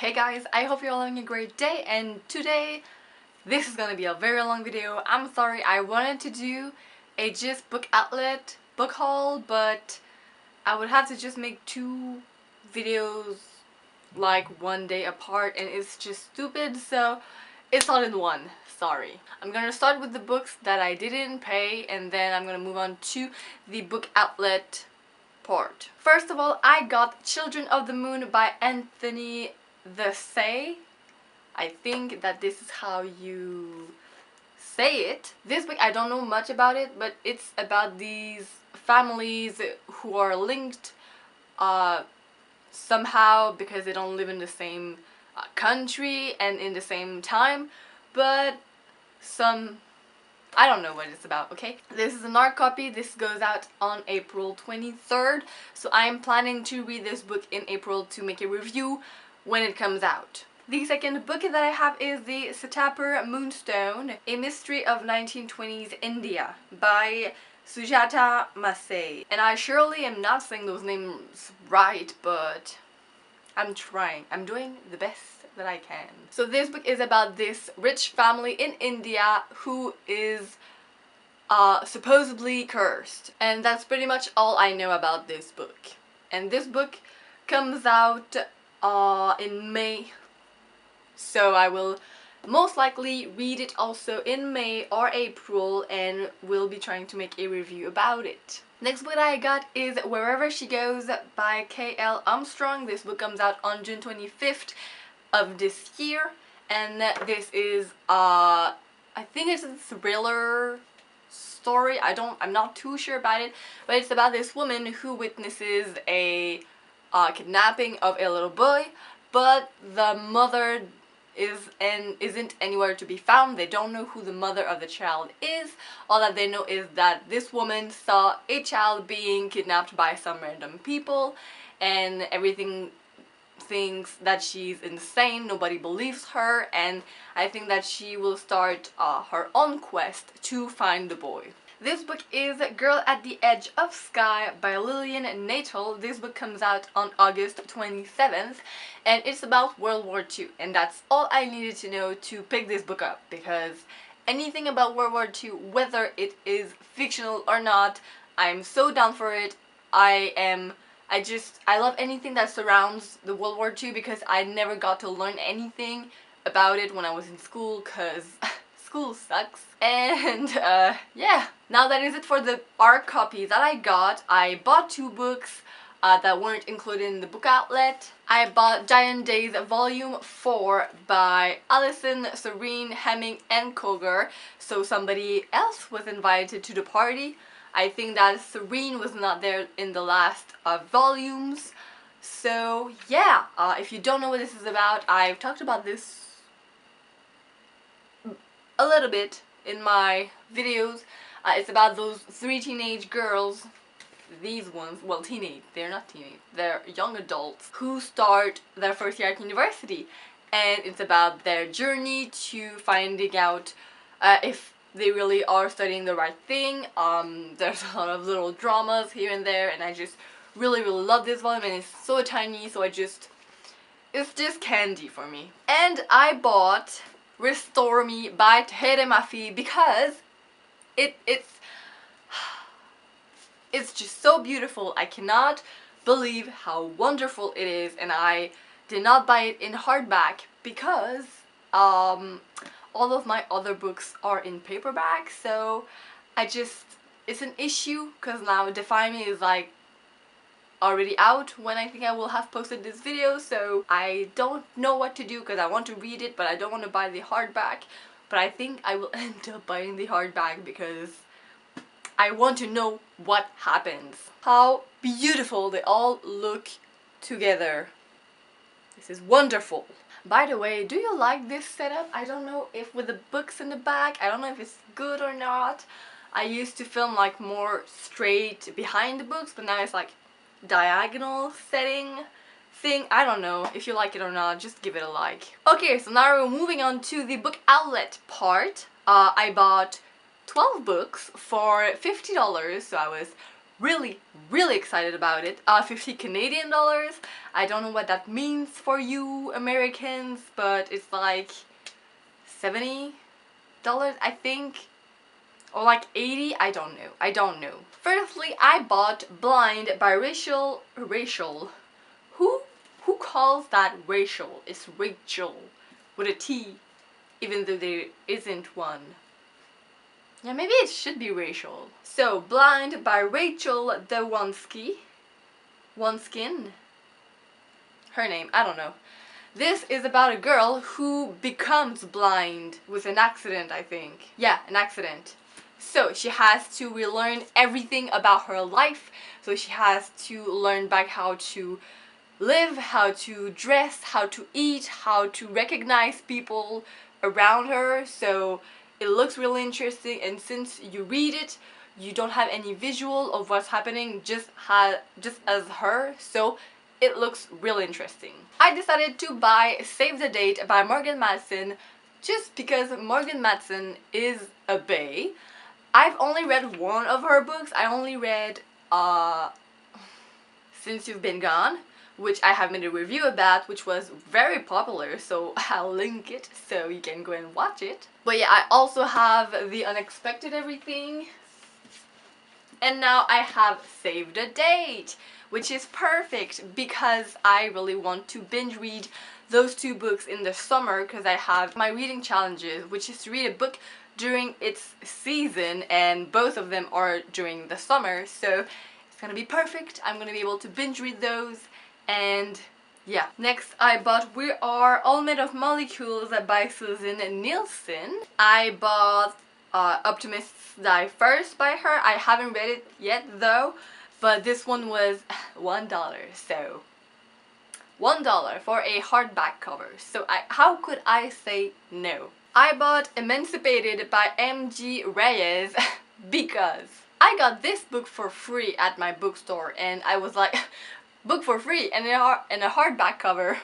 Hey guys, I hope you're all having a great day, and today this is gonna be a very long video. I'm sorry, I wanted to do a just book outlet book haul, but I would have to just make two videos like one day apart, and it's just stupid, so it's all in one. Sorry. I'm gonna start with the books that I didn't pay, and then I'm gonna move on to the book outlet part. First of all, I got Children of the Moon by Anthony Say. I think that this is how you say it. This book, I don't know much about it, but it's about these families who are linked somehow because they don't live in the same country and in the same time, but I don't know what it's about, okay? This is an art copy. This goes out on April 23rd, so I'm planning to read this book in April to make a review when it comes out. The second book that I have is The Satapur Moonstone, A Mystery of 1920s India by Sujata Masay. And I surely am not saying those names right, but I'm trying. I'm doing the best that I can. So this book is about this rich family in India who is supposedly cursed. And that's pretty much all I know about this book. And this book comes out in May, so I will most likely read it also in May or April, and will be trying to make a review about it. Next book I got is Wherever She Goes by K.L. Armstrong. This book comes out on June 25th of this year, and this is I think it's a thriller story. I'm not too sure about it, but it's about this woman who witnesses a kidnapping of a little boy, but the mother isn't anywhere to be found. They don't know who the mother of the child is. All that they know is that this woman saw a child being kidnapped by some random people, and everything thinks that she's insane. Nobody believes her, and I think that she will start her own quest to find the boy. This book is Girl at the Edge of Sky by Lillian Natal. This book comes out on August 27th, and it's about World War II, and that's all I needed to know to pick this book up, because anything about World War II, whether it is fictional or not, I'm so down for it. I love anything that surrounds the World War II, because I never got to learn anything about it when I was in school, because school sucks. And yeah, now that is it for the art copy that I got. I bought two books that weren't included in the book outlet. I bought Giant Days Volume 4 by Allison, Serene, Hemming, and Koger. So somebody else was invited to the party. I think that Serene was not there in the last volumes. So yeah, if you don't know what this is about, I've talked about this a little bit in my videos. It's about those three teenage girls, these ones, well, they're not teenage, they're young adults who start their first year at university, and it's about their journey to finding out if they really are studying the right thing. There's a lot of little dramas here and there, and I just really love this volume, and it's so tiny, so it's just candy for me. And I bought Restore Me by Tahereh Mafi because it's just so beautiful. I cannot believe how wonderful it is, and I did not buy it in hardback because all of my other books are in paperback, so it's an issue because now Defy Me is like already out when I think I will have posted this video, so I don't know what to do because I want to read it, but I don't want to buy the hardback. But I think I will end up buying the hardback because I want to know what happens. How beautiful they all look together. This is wonderful. By the way, do you like this setup? I don't know if with the books in the back, I don't know if it's good or not. I used to film like more straight behind the books, but now it's like diagonal setting thing. I don't know if you like it or not, just give it a like. Okay, so now we're moving on to the book outlet part. I bought 12 books for $50, so I was really excited about it. 50 Canadian dollars. I don't know what that means for you Americans, but it's like $70, I think, or like 80. I don't know. Firstly, I bought Blind by Rachel. Who calls that Rachel? It's Rachel with a T, even though there isn't one. Yeah, maybe it should be Rachel. So, Blind by Rachel Dewonsky. Oneskin? Her name, I don't know. This is about a girl who becomes blind with an accident, I think. Yeah, an accident. So she has to relearn everything about her life. So she has to learn back how to live, how to dress, how to eat, how to recognize people around her. So it looks really interesting, and since you read it, you don't have any visual of what's happening, just as her, so it looks really interesting. I decided to buy Save the Date by Morgan Matson just because Morgan Matson is a bae. I've only read one of her books. I only read Since You've Been Gone, which I have made a review about, which was very popular, so I'll link it so you can go and watch it. But yeah, I also have The Unexpected Everything, and now I have Save the Date, which is perfect because I really want to binge read those two books in the summer, because I have my reading challenges, which is to read a book during its season, and both of them are during the summer, so it's gonna be perfect. I'm gonna be able to binge read those. And yeah, next I bought We Are All Made of Molecules by Susan Nielsen. I bought Optimists Die First by her. I haven't read it yet though, but this one was $1, so $1 for a hardback cover. So how could I say no? I bought Emancipated by M.G. Reyes because I got this book for free at my bookstore, and I was like, book for free and in a hardback cover,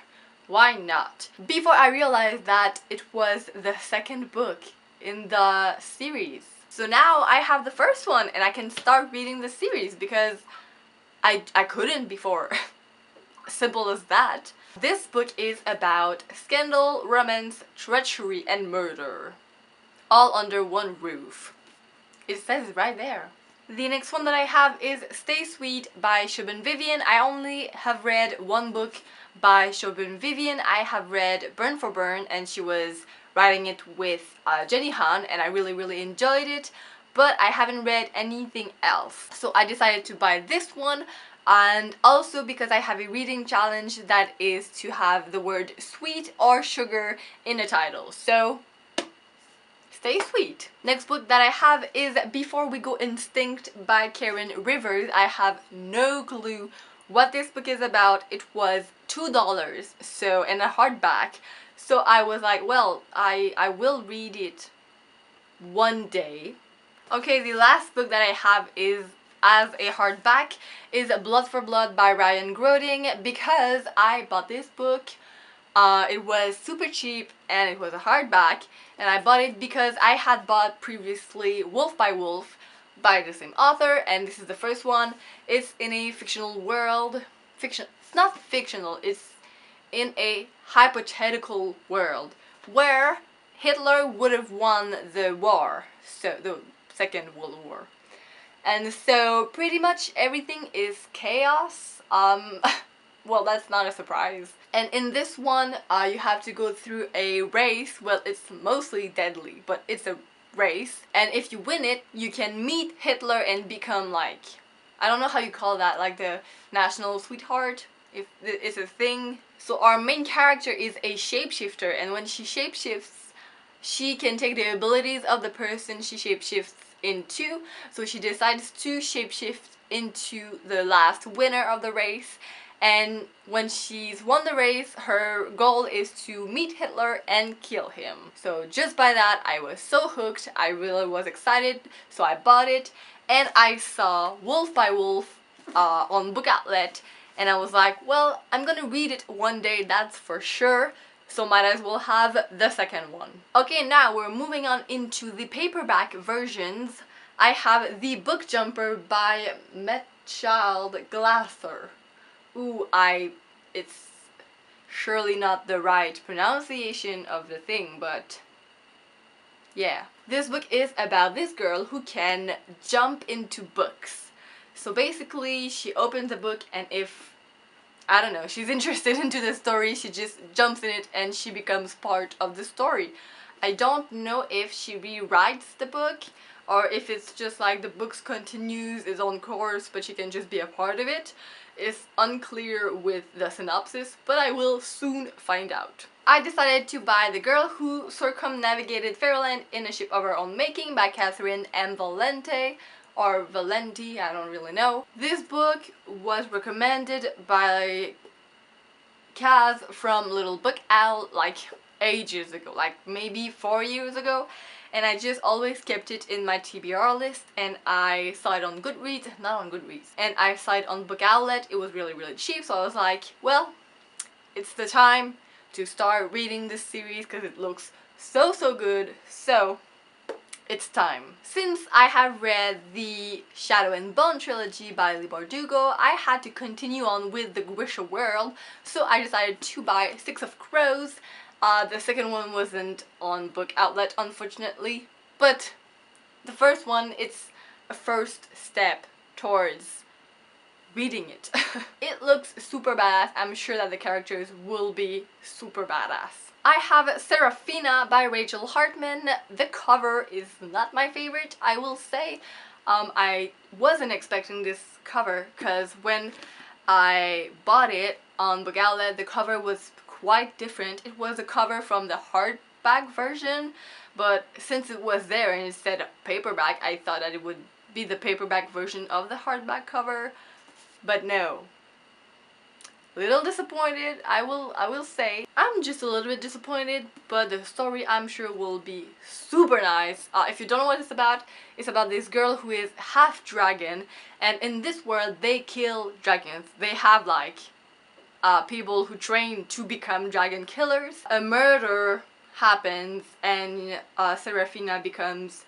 why not? Before I realized that it was the second book in the series. So now I have the first one and I can start reading the series because I couldn't before. Simple as that. This book is about scandal, romance, treachery, and murder, all under one roof. It says it right there. The next one that I have is Stay Sweet by Siobhan Vivian. I only have read one book by Siobhan Vivian. I have read Burn for Burn, and she was writing it with Jenny Han, and I really enjoyed it, but I haven't read anything else. So I decided to buy this one, and also because I have a reading challenge that is to have the word sweet or sugar in the title. So stay sweet. Next book that I have is Before We Go Extinct by Karen Rivers. I have no clue what this book is about. It was $2, so in a hardback. So I was like, well, I will read it one day. Okay, the last book that I have is as a hardback is Blood for Blood by Ryan Groding, because I bought this book. It was super cheap and it was a hardback, and I bought it because I had bought previously Wolf by Wolf by the same author, and this is the first one. It's in a fictional world. It's not fictional, it's in a hypothetical world where Hitler would have won the war, so the Second World War. And so pretty much everything is chaos. Well, that's not a surprise. And in this one, you have to go through a race. Well, it's mostly deadly, but it's a race. And if you win it, you can meet Hitler and become like, I don't know how you call that, like the national sweetheart, if it's a thing. So our main character is a shapeshifter, and when she shapeshifts, she can take the abilities of the person she shapeshifts into. So she decides to shapeshift into the last winner of the race. And when she's won the race, her goal is to meet Hitler and kill him. So just by that, I was so hooked. I really was excited, so I bought it. And I saw Wolf by Wolf on Book Outlet, and I was like, well, I'm gonna read it one day, that's for sure. So might as well have the second one. Okay, now we're moving on into the paperback versions. I have The Book Jumper by Mechthild Glasser. Ooh, it's surely not the right pronunciation of the thing, but yeah. This book is about this girl who can jump into books. So basically, she opens a book, and if, I don't know, she's interested into the story, she just jumps in it and she becomes part of the story. I don't know if she rewrites the book or if it's just like the book continues its own course but she can just be a part of it. It's unclear with the synopsis, but I will soon find out. I decided to buy The Girl Who Circumnavigated Fairyland in a Ship of Her Own Making by Catherynne M. Valente, or Valenti, I don't really know. This book was recommended by Kaz from Little Book Owl like ages ago, like maybe 4 years ago, and I just always kept it in my TBR list, and I saw it on Goodreads, not on Goodreads, and I saw it on Book Outlet. It was really cheap, so I was like, well, it's the time to start reading this series because it looks so good, so it's time. Since I have read the Shadow and Bone trilogy by Leigh Bardugo, I had to continue on with the Grisha world, so I decided to buy Six of Crows. The second one wasn't on Book Outlet, unfortunately, but the first one, it's a first step towards reading it. It looks super badass. I'm sure that the characters will be super badass. I have Serafina by Rachel Hartman. The cover is not my favorite, I will say. I wasn't expecting this cover because when I bought it on Book Outlet, the cover was quite different. It was a cover from the hardback version, but since it was there and it said paperback, I thought that it would be the paperback version of the hardback cover. But no. Little disappointed, I will say. I'm just a little bit disappointed, but the story I'm sure will be super nice. If you don't know what it's about this girl who is half dragon, and in this world they kill dragons. They have like people who train to become dragon killers. A murder happens and Serafina becomes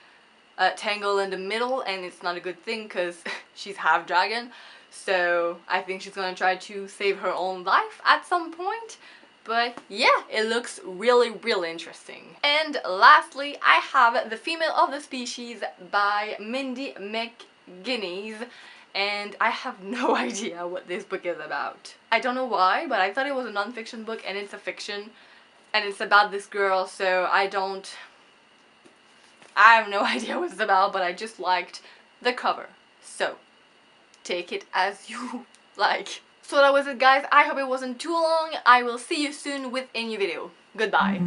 tangled in the middle, and it's not a good thing because she's half dragon. So I think she's gonna try to save her own life at some point. But yeah, it looks really interesting. And lastly, I have The Female of the Species by Mindy McGuinness, and I have no idea what this book is about. I don't know why, but I thought it was a non-fiction book, and it's a fiction, and it's about this girl, so I have no idea what it's about, but I just liked the cover. So take it as you like. So that was it, guys. I hope it wasn't too long. I will see you soon with a new video. Goodbye.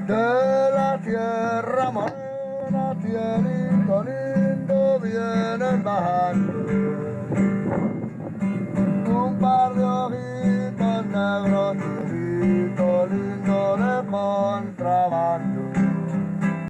De la tierra morena cielito lindo vienen bajando un par de ojitos negros.